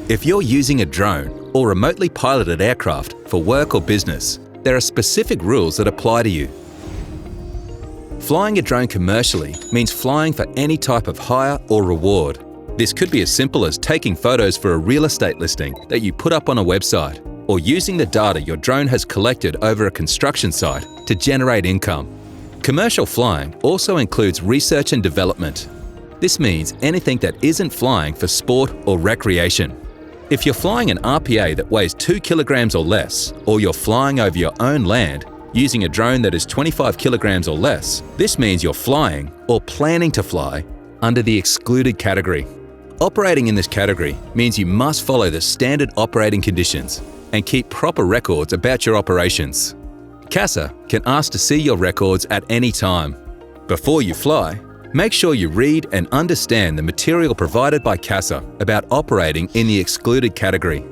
If you're using a drone or remotely piloted aircraft for work or business, there are specific rules that apply to you. Flying a drone commercially means flying for any type of hire or reward. This could be as simple as taking photos for a real estate listing that you put up on a website, or using the data your drone has collected over a construction site to generate income. Commercial flying also includes research and development. This means anything that isn't flying for sport or recreation. If you're flying an RPA that weighs 2 kilograms or less, or you're flying over your own land using a drone that is 25 kilograms or less, this means you're flying or planning to fly under the excluded category. Operating in this category means you must follow the standard operating conditions and keep proper records about your operations. CASA can ask to see your records at any time. Before you fly, make sure you read and understand the material provided by CASA about operating in the excluded category.